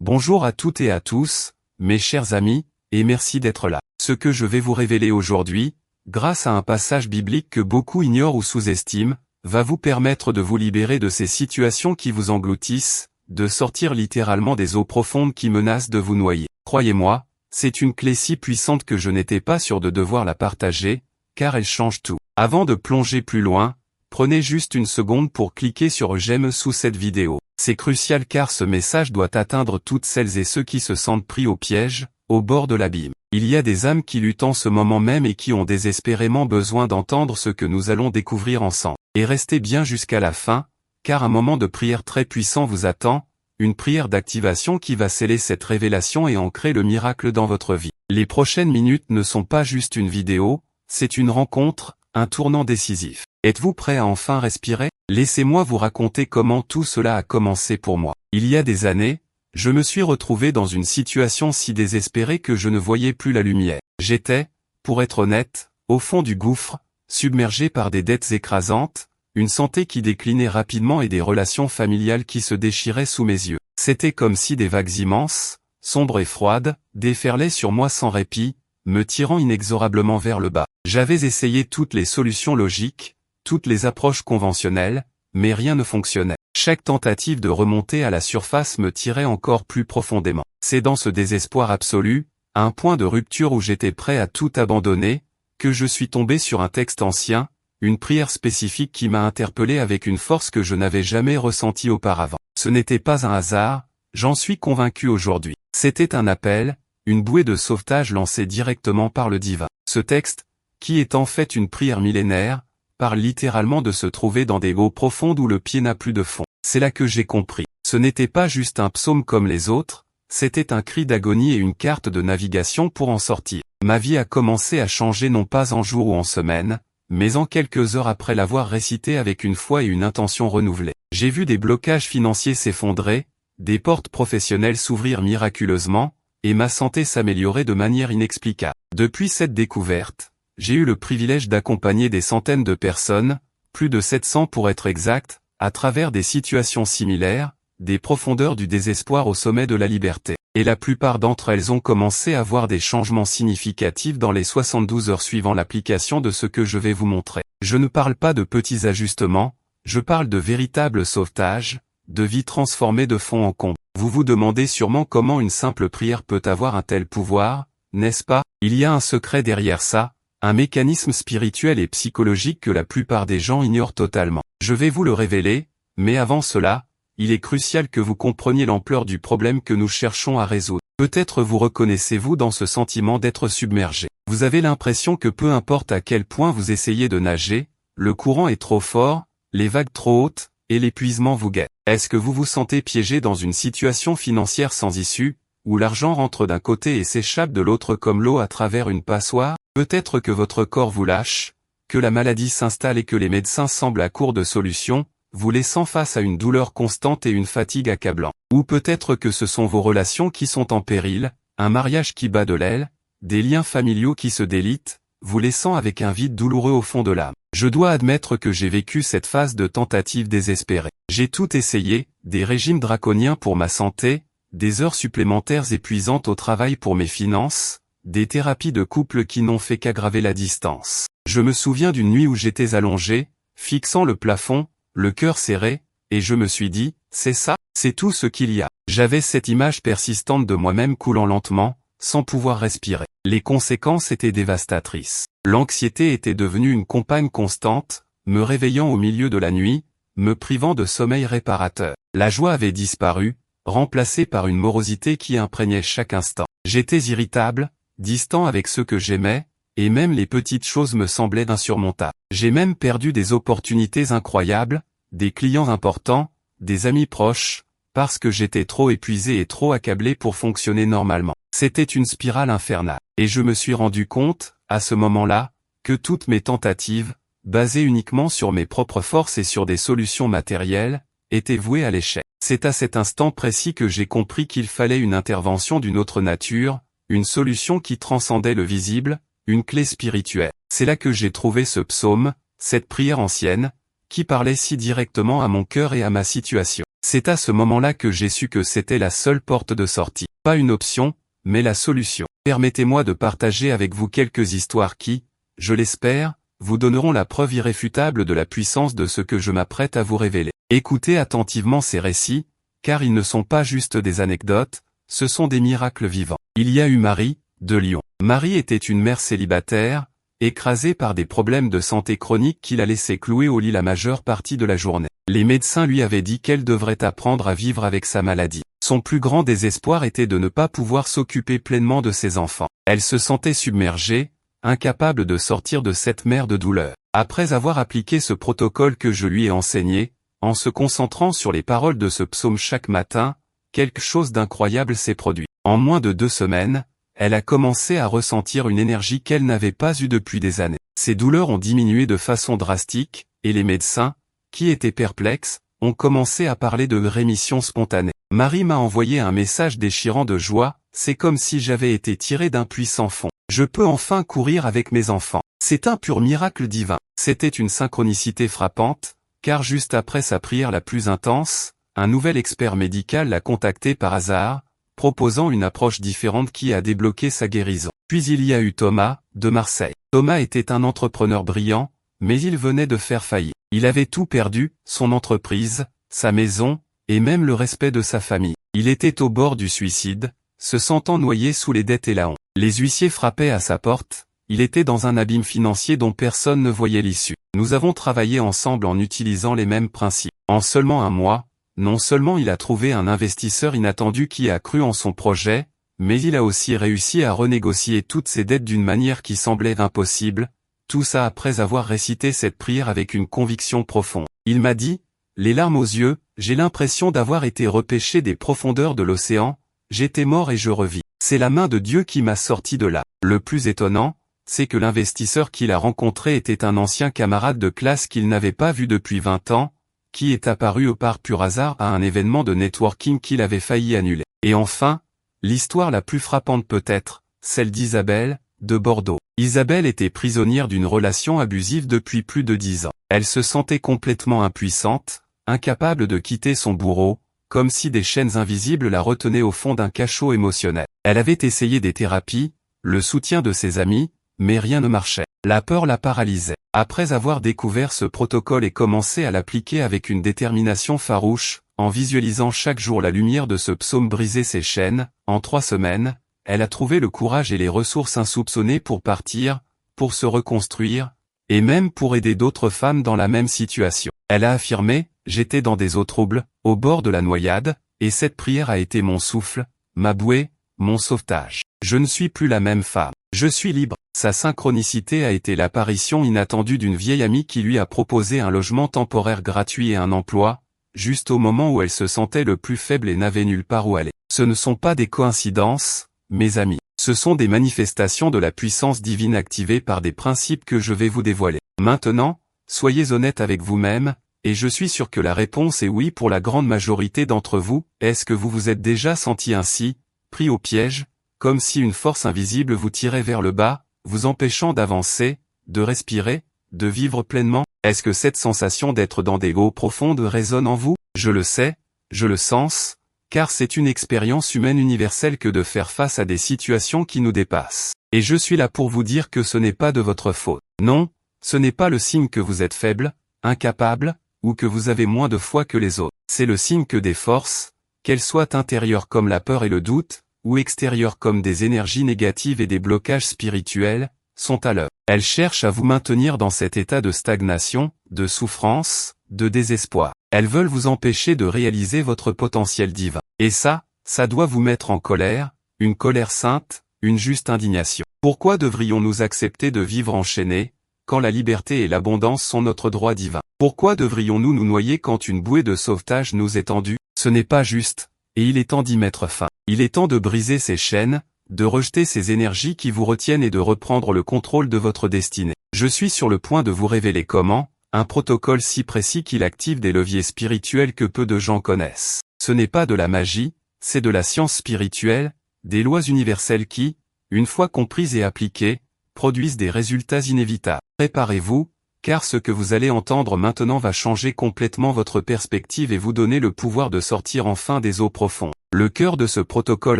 Bonjour à toutes et à tous, mes chers amis, et merci d'être là. Ce que je vais vous révéler aujourd'hui, grâce à un passage biblique que beaucoup ignorent ou sous-estiment, va vous permettre de vous libérer de ces situations qui vous engloutissent, de sortir littéralement des eaux profondes qui menacent de vous noyer. Croyez-moi, c'est une clé si puissante que je n'étais pas sûr de devoir la partager, car elle change tout. Avant de plonger plus loin, prenez juste une seconde pour cliquer sur j'aime sous cette vidéo. C'est crucial car ce message doit atteindre toutes celles et ceux qui se sentent pris au piège, au bord de l'abîme. Il y a des âmes qui luttent en ce moment même et qui ont désespérément besoin d'entendre ce que nous allons découvrir ensemble. Et restez bien jusqu'à la fin, car un moment de prière très puissant vous attend, une prière d'activation qui va sceller cette révélation et ancrer le miracle dans votre vie. Les prochaines minutes ne sont pas juste une vidéo, c'est une rencontre, un tournant décisif. Êtes-vous prêt à enfin respirer? Laissez-moi vous raconter comment tout cela a commencé pour moi. Il y a des années, je me suis retrouvé dans une situation si désespérée que je ne voyais plus la lumière. J'étais, pour être honnête, au fond du gouffre, submergé par des dettes écrasantes, une santé qui déclinait rapidement et des relations familiales qui se déchiraient sous mes yeux. C'était comme si des vagues immenses, sombres et froides, déferlaient sur moi sans répit, me tirant inexorablement vers le bas. J'avais essayé toutes les solutions logiques, toutes les approches conventionnelles, mais rien ne fonctionnait. Chaque tentative de remonter à la surface me tirait encore plus profondément. C'est dans ce désespoir absolu, à un point de rupture où j'étais prêt à tout abandonner, que je suis tombé sur un texte ancien, une prière spécifique qui m'a interpellé avec une force que je n'avais jamais ressentie auparavant. Ce n'était pas un hasard, j'en suis convaincu aujourd'hui. C'était un appel, une bouée de sauvetage lancée directement par le divin. Ce texte, qui est en fait une prière millénaire, parle littéralement de se trouver dans des eaux profondes où le pied n'a plus de fond. C'est là que j'ai compris. Ce n'était pas juste un psaume comme les autres, c'était un cri d'agonie et une carte de navigation pour en sortir. Ma vie a commencé à changer non pas en jours ou en semaines, mais en quelques heures après l'avoir récité avec une foi et une intention renouvelée. J'ai vu des blocages financiers s'effondrer, des portes professionnelles s'ouvrir miraculeusement, et ma santé s'améliorer de manière inexplicable. Depuis cette découverte, j'ai eu le privilège d'accompagner des centaines de personnes, plus de 700 pour être exact, à travers des situations similaires, des profondeurs du désespoir au sommet de la liberté. Et la plupart d'entre elles ont commencé à voir des changements significatifs dans les 72 heures suivant l'application de ce que je vais vous montrer. Je ne parle pas de petits ajustements, je parle de véritables sauvetages, de vies transformées de fond en comble. Vous vous demandez sûrement comment une simple prière peut avoir un tel pouvoir, n'est-ce pas? Il y a un secret derrière ça, un mécanisme spirituel et psychologique que la plupart des gens ignorent totalement. Je vais vous le révéler, mais avant cela, il est crucial que vous compreniez l'ampleur du problème que nous cherchons à résoudre. Peut-être vous reconnaissez-vous dans ce sentiment d'être submergé. Vous avez l'impression que peu importe à quel point vous essayez de nager, le courant est trop fort, les vagues trop hautes, et l'épuisement vous guette. Est-ce que vous vous sentez piégé dans une situation financière sans issue, où l'argent rentre d'un côté et s'échappe de l'autre comme l'eau à travers une passoire? Peut-être que votre corps vous lâche, que la maladie s'installe et que les médecins semblent à court de solutions, vous laissant face à une douleur constante et une fatigue accablante. Ou peut-être que ce sont vos relations qui sont en péril, un mariage qui bat de l'aile, des liens familiaux qui se délitent, vous laissant avec un vide douloureux au fond de l'âme. Je dois admettre que j'ai vécu cette phase de tentative désespérée. J'ai tout essayé, des régimes draconiens pour ma santé, des heures supplémentaires épuisantes au travail pour mes finances, des thérapies de couple qui n'ont fait qu'aggraver la distance. Je me souviens d'une nuit où j'étais allongé, fixant le plafond, le cœur serré, et je me suis dit, c'est ça, c'est tout ce qu'il y a. J'avais cette image persistante de moi-même coulant lentement, sans pouvoir respirer. Les conséquences étaient dévastatrices. L'anxiété était devenue une compagne constante, me réveillant au milieu de la nuit, me privant de sommeil réparateur. La joie avait disparu, remplacée par une morosité qui imprégnait chaque instant. J'étais irritable, distant avec ceux que j'aimais, et même les petites choses me semblaient insurmontables. J'ai même perdu des opportunités incroyables, des clients importants, des amis proches, parce que j'étais trop épuisé et trop accablé pour fonctionner normalement. C'était une spirale infernale. Et je me suis rendu compte, à ce moment-là, que toutes mes tentatives, basées uniquement sur mes propres forces et sur des solutions matérielles, étaient vouées à l'échec. C'est à cet instant précis que j'ai compris qu'il fallait une intervention d'une autre nature, une solution qui transcendait le visible, une clé spirituelle. C'est là que j'ai trouvé ce psaume, cette prière ancienne, qui parlait si directement à mon cœur et à ma situation. C'est à ce moment-là que j'ai su que c'était la seule porte de sortie. Pas une option, mais la solution. Permettez-moi de partager avec vous quelques histoires qui, je l'espère, vous donneront la preuve irréfutable de la puissance de ce que je m'apprête à vous révéler. Écoutez attentivement ces récits, car ils ne sont pas juste des anecdotes, ce sont des miracles vivants. Il y a eu Marie, de Lyon. Marie était une mère célibataire, écrasée par des problèmes de santé chroniques qui la laissaient clouée au lit la majeure partie de la journée. Les médecins lui avaient dit qu'elle devrait apprendre à vivre avec sa maladie. Son plus grand désespoir était de ne pas pouvoir s'occuper pleinement de ses enfants. Elle se sentait submergée, incapable de sortir de cette mer de douleur. Après avoir appliqué ce protocole que je lui ai enseigné, en se concentrant sur les paroles de ce psaume chaque matin, quelque chose d'incroyable s'est produit. En moins de 2 semaines, elle a commencé à ressentir une énergie qu'elle n'avait pas eue depuis des années. Ses douleurs ont diminué de façon drastique, et les médecins, qui étaient perplexes, ont commencé à parler de rémission spontanée. Marie m'a envoyé un message déchirant de joie, c'est comme si j'avais été tiré d'un puissant fond. Je peux enfin courir avec mes enfants. C'est un pur miracle divin. C'était une synchronicité frappante, car juste après sa prière la plus intense, un nouvel expert médical l'a contacté par hasard, proposant une approche différente qui a débloqué sa guérison. Puis il y a eu Thomas, de Marseille. Thomas était un entrepreneur brillant, mais il venait de faire faillite. Il avait tout perdu, son entreprise, sa maison, et même le respect de sa famille. Il était au bord du suicide, se sentant noyé sous les dettes et la honte. Les huissiers frappaient à sa porte, il était dans un abîme financier dont personne ne voyait l'issue. Nous avons travaillé ensemble en utilisant les mêmes principes. En seulement un mois, non seulement il a trouvé un investisseur inattendu qui a cru en son projet, mais il a aussi réussi à renégocier toutes ses dettes d'une manière qui semblait impossible, tout ça après avoir récité cette prière avec une conviction profonde. Il m'a dit, les larmes aux yeux, j'ai l'impression d'avoir été repêché des profondeurs de l'océan, j'étais mort et je revis. C'est la main de Dieu qui m'a sorti de là. Le plus étonnant, c'est que l'investisseur qu'il a rencontré était un ancien camarade de classe qu'il n'avait pas vu depuis 20 ans, qui est apparu au par pur hasard à un événement de networking qu'il avait failli annuler. Et enfin, l'histoire la plus frappante peut-être, celle d'Isabelle, de Bordeaux. Isabelle était prisonnière d'une relation abusive depuis plus de 10 ans. Elle se sentait complètement impuissante, incapable de quitter son bourreau, comme si des chaînes invisibles la retenaient au fond d'un cachot émotionnel. Elle avait essayé des thérapies, le soutien de ses amis, mais rien ne marchait. La peur la paralysait. Après avoir découvert ce protocole et commencé à l'appliquer avec une détermination farouche, en visualisant chaque jour la lumière de ce psaume briser ses chaînes, en 3 semaines, elle a trouvé le courage et les ressources insoupçonnées pour partir, pour se reconstruire, et même pour aider d'autres femmes dans la même situation. Elle a affirmé, j'étais dans des eaux troubles, au bord de la noyade, et cette prière a été mon souffle, ma bouée, mon sauvetage. Je ne suis plus la même femme. Je suis libre. Sa synchronicité a été l'apparition inattendue d'une vieille amie qui lui a proposé un logement temporaire gratuit et un emploi, juste au moment où elle se sentait le plus faible et n'avait nulle part où aller. Ce ne sont pas des coïncidences, mes amis. Ce sont des manifestations de la puissance divine activée par des principes que je vais vous dévoiler. Maintenant, soyez honnête avec vous-même, et je suis sûr que la réponse est oui pour la grande majorité d'entre vous. Est-ce que vous vous êtes déjà senti ainsi, pris au piège, comme si une force invisible vous tirait vers le bas, vous empêchant d'avancer, de respirer, de vivre pleinement? Est-ce que cette sensation d'être dans des eaux profondes résonne en vous? Je le sais, je le sens, car c'est une expérience humaine universelle que de faire face à des situations qui nous dépassent. Et je suis là pour vous dire que ce n'est pas de votre faute. Non, ce n'est pas le signe que vous êtes faible, incapable, ou que vous avez moins de foi que les autres. C'est le signe que des forces, qu'elles soient intérieures comme la peur et le doute, ou extérieures comme des énergies négatives et des blocages spirituels, sont à l'œuvre. Elles cherchent à vous maintenir dans cet état de stagnation, de souffrance, de désespoir. Elles veulent vous empêcher de réaliser votre potentiel divin. Et ça doit vous mettre en colère, une colère sainte, une juste indignation. Pourquoi devrions-nous accepter de vivre enchaînés, quand la liberté et l'abondance sont notre droit divin? Pourquoi devrions-nous nous noyer quand une bouée de sauvetage nous est tendue? Ce n'est pas juste, et il est temps d'y mettre fin. Il est temps de briser ces chaînes, de rejeter ces énergies qui vous retiennent et de reprendre le contrôle de votre destinée. Je suis sur le point de vous révéler comment, un protocole si précis qu'il active des leviers spirituels que peu de gens connaissent. Ce n'est pas de la magie, c'est de la science spirituelle, des lois universelles qui, une fois comprises et appliquées, produisent des résultats inévitables. Préparez-vous, car ce que vous allez entendre maintenant va changer complètement votre perspective et vous donner le pouvoir de sortir enfin des eaux profondes. Le cœur de ce protocole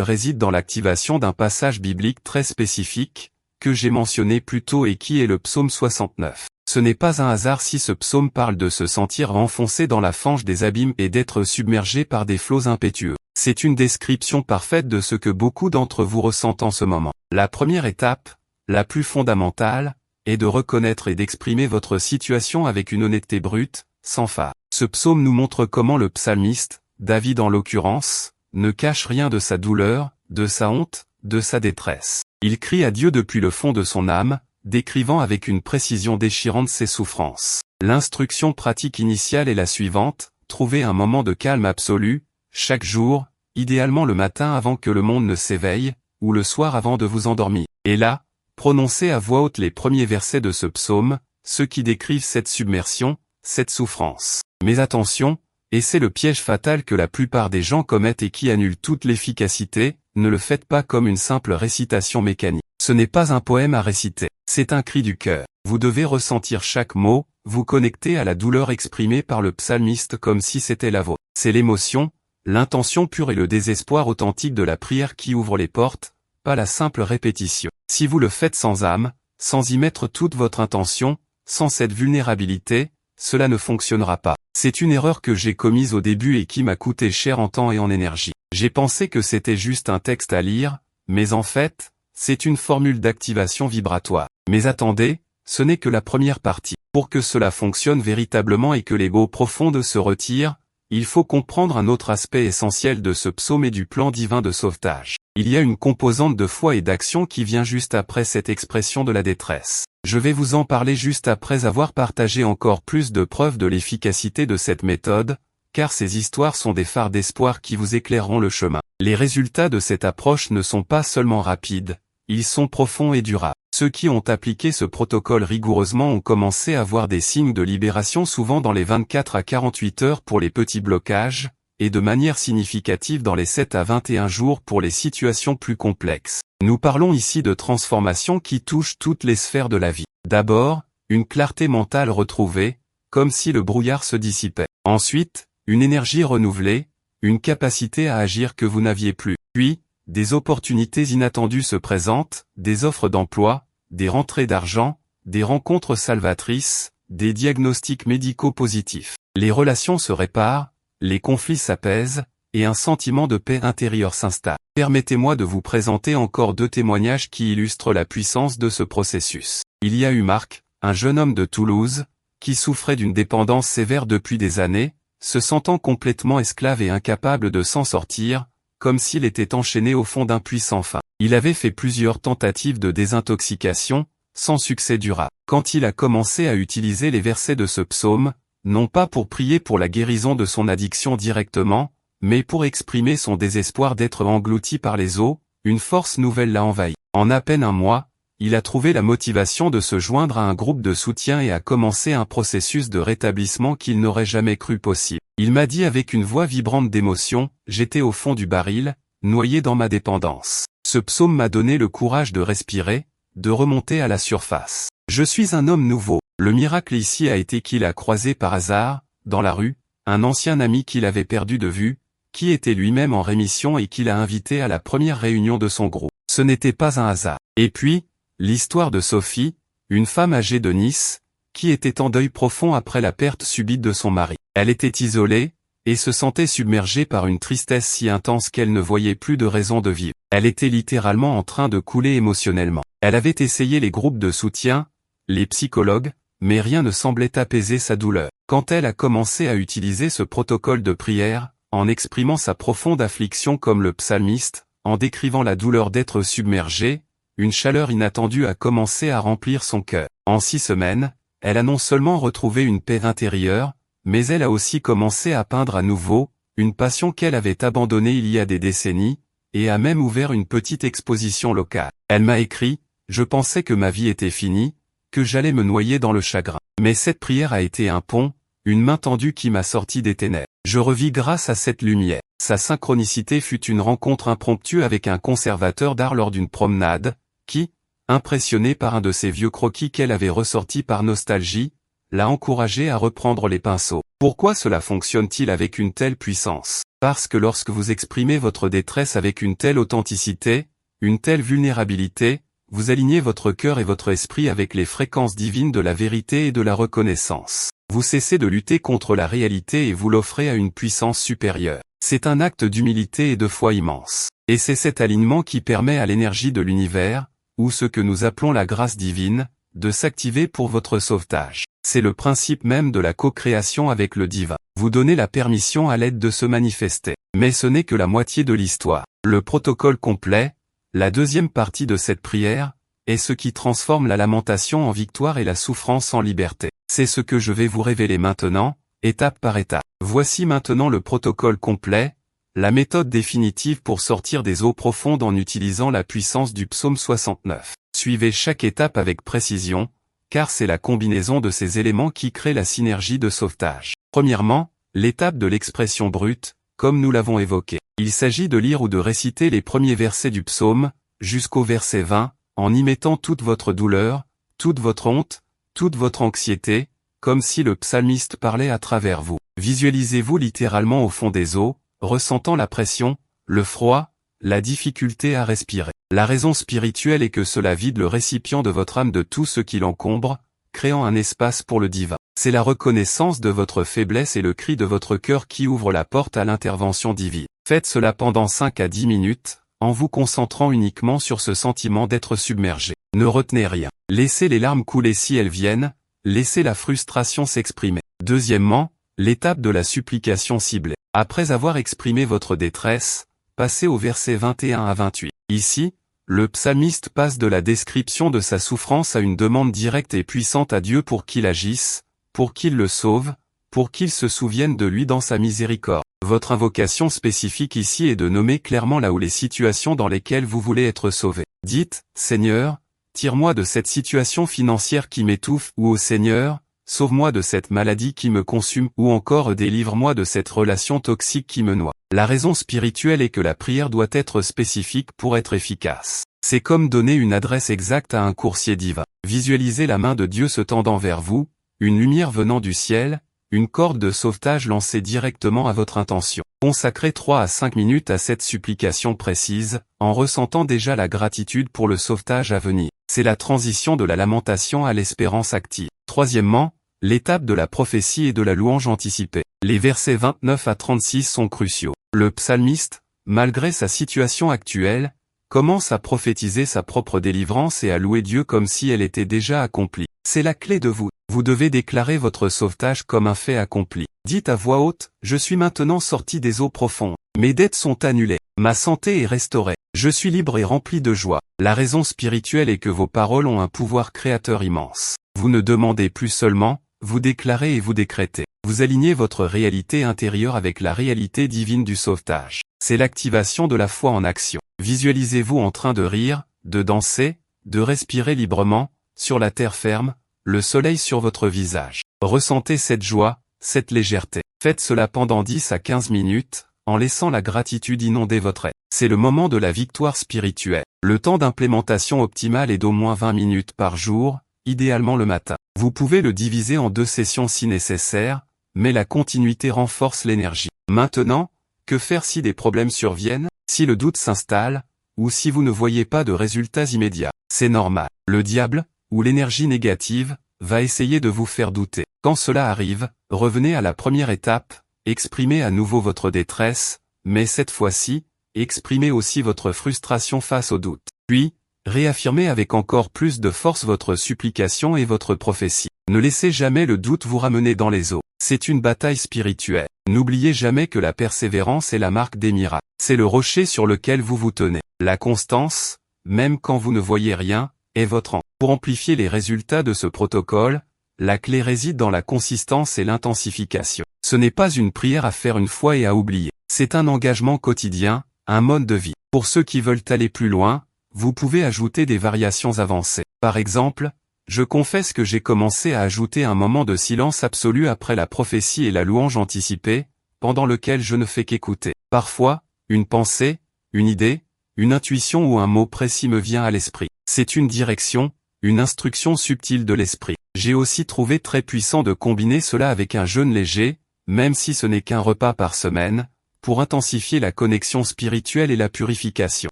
réside dans l'activation d'un passage biblique très spécifique, que j'ai mentionné plus tôt et qui est le psaume 69. Ce n'est pas un hasard si ce psaume parle de se sentir enfoncé dans la fange des abîmes et d'être submergé par des flots impétueux. C'est une description parfaite de ce que beaucoup d'entre vous ressentent en ce moment. La première étape, la plus fondamentale, est de reconnaître et d'exprimer votre situation avec une honnêteté brute, sans fard. Ce psaume nous montre comment le psalmiste, David en l'occurrence, ne cache rien de sa douleur, de sa honte, de sa détresse. Il crie à Dieu depuis le fond de son âme, décrivant avec une précision déchirante ses souffrances. L'instruction pratique initiale est la suivante, trouvez un moment de calme absolu, chaque jour, idéalement le matin avant que le monde ne s'éveille, ou le soir avant de vous endormir. Et là, prononcez à voix haute les premiers versets de ce psaume, ceux qui décrivent cette submersion, cette souffrance. Mais attention, et c'est le piège fatal que la plupart des gens commettent et qui annule toute l'efficacité, ne le faites pas comme une simple récitation mécanique. Ce n'est pas un poème à réciter, c'est un cri du cœur. Vous devez ressentir chaque mot, vous connecter à la douleur exprimée par le psalmiste comme si c'était la vôtre. C'est l'émotion, l'intention pure et le désespoir authentique de la prière qui ouvre les portes, pas la simple répétition. Si vous le faites sans âme, sans y mettre toute votre intention, sans cette vulnérabilité, cela ne fonctionnera pas. C'est une erreur que j'ai commise au début et qui m'a coûté cher en temps et en énergie. J'ai pensé que c'était juste un texte à lire, mais en fait, c'est une formule d'activation vibratoire. Mais attendez, ce n'est que la première partie. Pour que cela fonctionne véritablement et que l'ego profonde se retire, il faut comprendre un autre aspect essentiel de ce psaume et du plan divin de sauvetage. Il y a une composante de foi et d'action qui vient juste après cette expression de la détresse. Je vais vous en parler juste après avoir partagé encore plus de preuves de l'efficacité de cette méthode, car ces histoires sont des phares d'espoir qui vous éclaireront le chemin. Les résultats de cette approche ne sont pas seulement rapides, ils sont profonds et durables. Ceux qui ont appliqué ce protocole rigoureusement ont commencé à voir des signes de libération souvent dans les 24 à 48 heures pour les petits blocages, et de manière significative dans les 7 à 21 jours pour les situations plus complexes. Nous parlons ici de transformations qui touchent toutes les sphères de la vie. D'abord, une clarté mentale retrouvée, comme si le brouillard se dissipait. Ensuite, une énergie renouvelée, une capacité à agir que vous n'aviez plus. Puis, des opportunités inattendues se présentent, des offres d'emploi, des rentrées d'argent, des rencontres salvatrices, des diagnostics médicaux positifs. Les relations se réparent, les conflits s'apaisent, et un sentiment de paix intérieure s'installe. Permettez-moi de vous présenter encore 2 témoignages qui illustrent la puissance de ce processus. Il y a eu Marc, un jeune homme de Toulouse, qui souffrait d'une dépendance sévère depuis des années, se sentant complètement esclave et incapable de s'en sortir, comme s'il était enchaîné au fond d'un puits sans fin. Il avait fait plusieurs tentatives de désintoxication, sans succès durable. Quand il a commencé à utiliser les versets de ce psaume, non pas pour prier pour la guérison de son addiction directement, mais pour exprimer son désespoir d'être englouti par les eaux, une force nouvelle l'a envahi. En à peine un mois, il a trouvé la motivation de se joindre à un groupe de soutien et a commencé un processus de rétablissement qu'il n'aurait jamais cru possible. Il m'a dit avec une voix vibrante d'émotion, « J'étais au fond du baril, noyé dans ma dépendance. Ce psaume m'a donné le courage de respirer, de remonter à la surface. Je suis un homme nouveau. » Le miracle ici a été qu'il a croisé par hasard, dans la rue, un ancien ami qu'il avait perdu de vue, qui était lui-même en rémission et qu'il a invité à la première réunion de son groupe. Ce n'était pas un hasard. Et puis, l'histoire de Sophie, une femme âgée de Nice, qui était en deuil profond après la perte subite de son mari. Elle était isolée, et se sentait submergée par une tristesse si intense qu'elle ne voyait plus de raison de vivre. Elle était littéralement en train de couler émotionnellement. Elle avait essayé les groupes de soutien, les psychologues, mais rien ne semblait apaiser sa douleur. Quand elle a commencé à utiliser ce protocole de prière, en exprimant sa profonde affliction comme le psalmiste, en décrivant la douleur d'être submergée, une chaleur inattendue a commencé à remplir son cœur. En 6 semaines, elle a non seulement retrouvé une paix intérieure, mais elle a aussi commencé à peindre à nouveau, une passion qu'elle avait abandonnée il y a des décennies, et a même ouvert une petite exposition locale. Elle m'a écrit, « Je pensais que ma vie était finie, que j'allais me noyer dans le chagrin. Mais cette prière a été un pont, une main tendue qui m'a sorti des ténèbres. Je revis grâce à cette lumière. » Sa synchronicité fut une rencontre impromptue avec un conservateur d'art lors d'une promenade, qui, impressionné par un de ces vieux croquis qu'elle avait ressortis par nostalgie, l'a encouragé à reprendre les pinceaux. Pourquoi cela fonctionne-t-il avec une telle puissance? Parce que lorsque vous exprimez votre détresse avec une telle authenticité, une telle vulnérabilité, vous alignez votre cœur et votre esprit avec les fréquences divines de la vérité et de la reconnaissance. Vous cessez de lutter contre la réalité et vous l'offrez à une puissance supérieure. C'est un acte d'humilité et de foi immense. Et c'est cet alignement qui permet à l'énergie de l'univers, ou ce que nous appelons la grâce divine, de s'activer pour votre sauvetage. C'est le principe même de la co-création avec le divin. Vous donnez la permission à l'aide de se manifester. Mais ce n'est que la moitié de l'histoire. Le protocole complet, la deuxième partie de cette prière, est ce qui transforme la lamentation en victoire et la souffrance en liberté. C'est ce que je vais vous révéler maintenant, étape par étape. Voici maintenant le protocole complet, la méthode définitive pour sortir des eaux profondes en utilisant la puissance du psaume 69. Suivez chaque étape avec précision, car c'est la combinaison de ces éléments qui crée la synergie de sauvetage. Premièrement, l'étape de l'expression brute, comme nous l'avons évoqué. Il s'agit de lire ou de réciter les premiers versets du psaume, jusqu'au verset 20, en y mettant toute votre douleur, toute votre honte, toute votre anxiété, comme si le psalmiste parlait à travers vous. Visualisez-vous littéralement au fond des eaux, ressentant la pression, le froid, la difficulté à respirer. La raison spirituelle est que cela vide le récipient de votre âme de tout ce qui l'encombre, créant un espace pour le divin. C'est la reconnaissance de votre faiblesse et le cri de votre cœur qui ouvre la porte à l'intervention divine. Faites cela pendant 5 à 10 minutes, en vous concentrant uniquement sur ce sentiment d'être submergé. Ne retenez rien. Laissez les larmes couler si elles viennent, laissez la frustration s'exprimer. Deuxièmement, l'étape de la supplication ciblée. Après avoir exprimé votre détresse, passez au verset 21 à 28. Ici, le psalmiste passe de la description de sa souffrance à une demande directe et puissante à Dieu pour qu'il agisse, pour qu'il le sauve, pour qu'il se souvienne de lui dans sa miséricorde. Votre invocation spécifique ici est de nommer clairement là où les situations dans lesquelles vous voulez être sauvé. Dites, Seigneur, tire-moi de cette situation financière qui m'étouffe, ou au Seigneur, sauve-moi de cette maladie qui me consume, ou encore délivre-moi de cette relation toxique qui me noie. La raison spirituelle est que la prière doit être spécifique pour être efficace. C'est comme donner une adresse exacte à un coursier divin. Visualisez la main de Dieu se tendant vers vous, une lumière venant du ciel, une corde de sauvetage lancée directement à votre intention. Consacrez 3 à 5 minutes à cette supplication précise, en ressentant déjà la gratitude pour le sauvetage à venir. C'est la transition de la lamentation à l'espérance active. Troisièmement, l'étape de la prophétie et de la louange anticipée. Les versets 29 à 36 sont cruciaux. Le psalmiste, malgré sa situation actuelle, commence à prophétiser sa propre délivrance et à louer Dieu comme si elle était déjà accomplie. C'est la clé de vous. Vous devez déclarer votre sauvetage comme un fait accompli. Dites à voix haute, je suis maintenant sorti des eaux profondes. Mes dettes sont annulées. Ma santé est restaurée. Je suis libre et rempli de joie. La raison spirituelle est que vos paroles ont un pouvoir créateur immense. Vous ne demandez plus seulement, vous déclarez et vous décrétez. Vous alignez votre réalité intérieure avec la réalité divine du sauvetage. C'est l'activation de la foi en action. Visualisez-vous en train de rire, de danser, de respirer librement, sur la terre ferme, le soleil sur votre visage. Ressentez cette joie, cette légèreté. Faites cela pendant 10 à 15 minutes, en laissant la gratitude inonder votre être. C'est le moment de la victoire spirituelle. Le temps d'implémentation optimal est d'au moins 20 minutes par jour, idéalement le matin. Vous pouvez le diviser en 2 sessions si nécessaire, mais la continuité renforce l'énergie. Maintenant, que faire si des problèmes surviennent, si le doute s'installe, ou si vous ne voyez pas de résultats immédiats? C'est normal. Le diable, ou l'énergie négative, va essayer de vous faire douter. Quand cela arrive, revenez à la première étape, exprimez à nouveau votre détresse, mais cette fois-ci, exprimez aussi votre frustration face au doute. Puis, réaffirmez avec encore plus de force votre supplication et votre prophétie. Ne laissez jamais le doute vous ramener dans les eaux. C'est une bataille spirituelle. N'oubliez jamais que la persévérance est la marque des miracles. C'est le rocher sur lequel vous vous tenez. La constance, même quand vous ne voyez rien, est votre an. Pour amplifier les résultats de ce protocole, la clé réside dans la consistance et l'intensification. Ce n'est pas une prière à faire une fois et à oublier. C'est un engagement quotidien, un mode de vie. Pour ceux qui veulent aller plus loin, vous pouvez ajouter des variations avancées. Par exemple, je confesse que j'ai commencé à ajouter un moment de silence absolu après la prophétie et la louange anticipée, pendant lequel je ne fais qu'écouter. Parfois, une pensée, une idée, une intuition ou un mot précis me vient à l'esprit. C'est une direction, une instruction subtile de l'esprit. J'ai aussi trouvé très puissant de combiner cela avec un jeûne léger, même si ce n'est qu'un repas par semaine, pour intensifier la connexion spirituelle et la purification.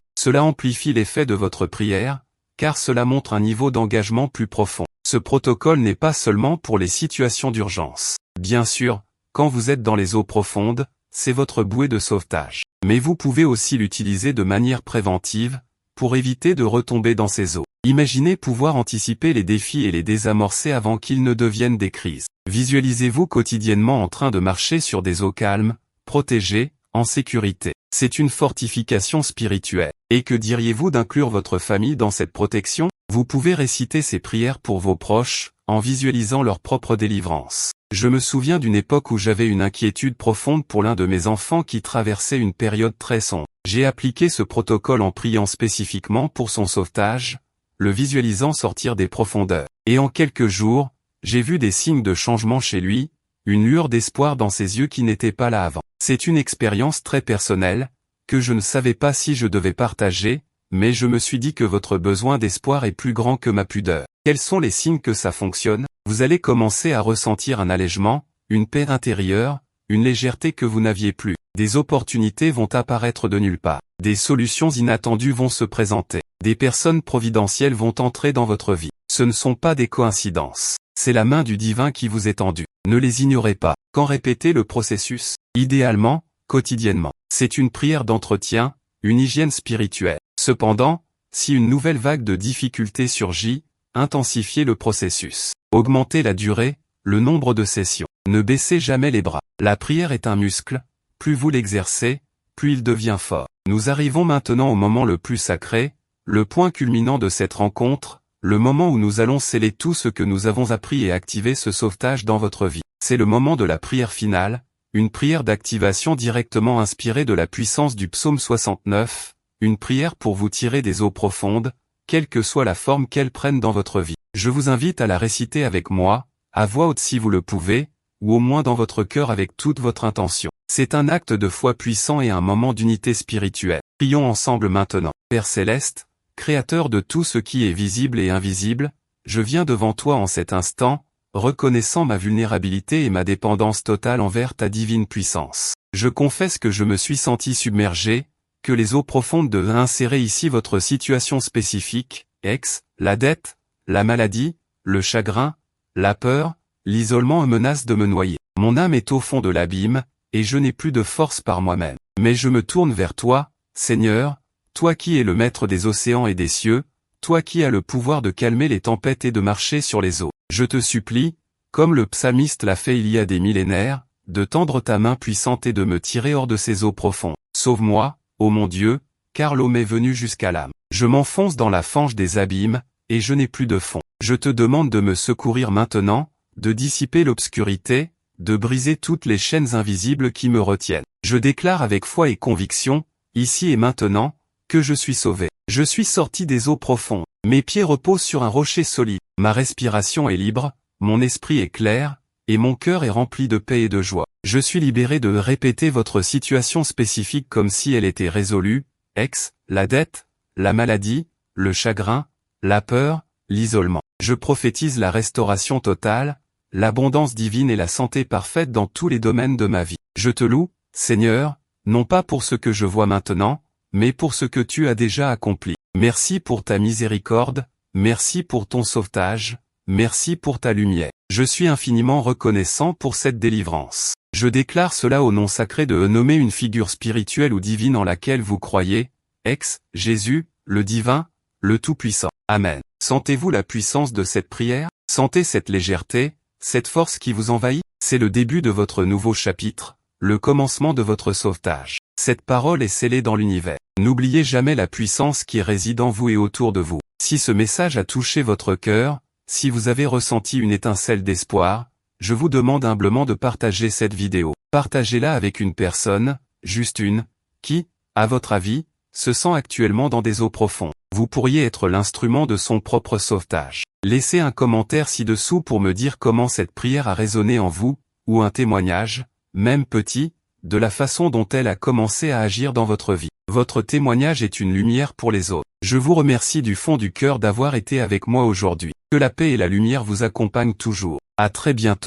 Cela amplifie l'effet de votre prière, car cela montre un niveau d'engagement plus profond. Ce protocole n'est pas seulement pour les situations d'urgence. Bien sûr, quand vous êtes dans les eaux profondes, c'est votre bouée de sauvetage. Mais vous pouvez aussi l'utiliser de manière préventive, pour éviter de retomber dans ces eaux. Imaginez pouvoir anticiper les défis et les désamorcer avant qu'ils ne deviennent des crises. Visualisez-vous quotidiennement en train de marcher sur des eaux calmes, protégées, en sécurité. C'est une fortification spirituelle. Et que diriez-vous d'inclure votre famille dans cette protection? Vous pouvez réciter ces prières pour vos proches, en visualisant leur propre délivrance. Je me souviens d'une époque où j'avais une inquiétude profonde pour l'un de mes enfants qui traversait une période très sombre. J'ai appliqué ce protocole en priant spécifiquement pour son sauvetage, le visualisant sortir des profondeurs. Et en quelques jours, j'ai vu des signes de changement chez lui, une lueur d'espoir dans ses yeux qui n'était pas là avant. C'est une expérience très personnelle, que je ne savais pas si je devais partager, mais je me suis dit que votre besoin d'espoir est plus grand que ma pudeur. Quels sont les signes que ça fonctionne? Vous allez commencer à ressentir un allègement, une paix intérieure, une légèreté que vous n'aviez plus. Des opportunités vont apparaître de nulle part. Des solutions inattendues vont se présenter. Des personnes providentielles vont entrer dans votre vie. Ce ne sont pas des coïncidences. C'est la main du divin qui vous est tendue. Ne les ignorez pas. Quand répétez le processus, idéalement, quotidiennement. C'est une prière d'entretien, une hygiène spirituelle. Cependant, si une nouvelle vague de difficultés surgit, intensifiez le processus. Augmentez la durée, le nombre de sessions. Ne baissez jamais les bras. La prière est un muscle, plus vous l'exercez, plus il devient fort. Nous arrivons maintenant au moment le plus sacré, le point culminant de cette rencontre, le moment où nous allons sceller tout ce que nous avons appris et activer ce sauvetage dans votre vie. C'est le moment de la prière finale, une prière d'activation directement inspirée de la puissance du psaume 69, une prière pour vous tirer des eaux profondes, quelle que soit la forme qu'elles prennent dans votre vie. Je vous invite à la réciter avec moi, à voix haute si vous le pouvez, ou au moins dans votre cœur avec toute votre intention. C'est un acte de foi puissant et un moment d'unité spirituelle. Prions ensemble maintenant. Père Céleste, Créateur de tout ce qui est visible et invisible, je viens devant toi en cet instant, reconnaissant ma vulnérabilité et ma dépendance totale envers ta divine puissance. Je confesse que je me suis senti submergé, que les eaux profondes de insérer ici votre situation spécifique, la dette, la maladie, le chagrin, la peur, l'isolement menacent de me noyer. Mon âme est au fond de l'abîme, et je n'ai plus de force par moi-même. Mais je me tourne vers toi, Seigneur, toi qui es le maître des océans et des cieux, toi qui as le pouvoir de calmer les tempêtes et de marcher sur les eaux. Je te supplie, comme le psalmiste l'a fait il y a des millénaires, de tendre ta main puissante et de me tirer hors de ces eaux profondes. Sauve-moi, ô mon Dieu, car l'eau m'est venue jusqu'à l'âme. Je m'enfonce dans la fange des abîmes, et je n'ai plus de fond. Je te demande de me secourir maintenant, de dissiper l'obscurité, de briser toutes les chaînes invisibles qui me retiennent. Je déclare avec foi et conviction, ici et maintenant, que je suis sauvé. Je suis sorti des eaux profondes. Mes pieds reposent sur un rocher solide. Ma respiration est libre, mon esprit est clair, et mon cœur est rempli de paix et de joie. Je suis libéré de répéter votre situation spécifique comme si elle était résolue, la dette, la maladie, le chagrin, la peur, l'isolement. Je prophétise la restauration totale, l'abondance divine et la santé parfaite dans tous les domaines de ma vie. Je te loue, Seigneur, non pas pour ce que je vois maintenant, mais pour ce que tu as déjà accompli. Merci pour ta miséricorde, merci pour ton sauvetage, merci pour ta lumière. Je suis infiniment reconnaissant pour cette délivrance. Je déclare cela au nom sacré de nommer une figure spirituelle ou divine en laquelle vous croyez, Jésus, le divin, le Tout-Puissant. Amen. Sentez-vous la puissance de cette prière? Sentez cette légèreté, cette force qui vous envahit? C'est le début de votre nouveau chapitre, le commencement de votre sauvetage. Cette parole est scellée dans l'univers. N'oubliez jamais la puissance qui réside en vous et autour de vous. Si ce message a touché votre cœur, si vous avez ressenti une étincelle d'espoir, je vous demande humblement de partager cette vidéo. Partagez-la avec une personne, juste une, qui, à votre avis, se sent actuellement dans des eaux profondes. Vous pourriez être l'instrument de son propre sauvetage. Laissez un commentaire ci-dessous pour me dire comment cette prière a résonné en vous, ou un témoignage, même petit, de la façon dont elle a commencé à agir dans votre vie. Votre témoignage est une lumière pour les autres. Je vous remercie du fond du cœur d'avoir été avec moi aujourd'hui. Que la paix et la lumière vous accompagnent toujours. À très bientôt.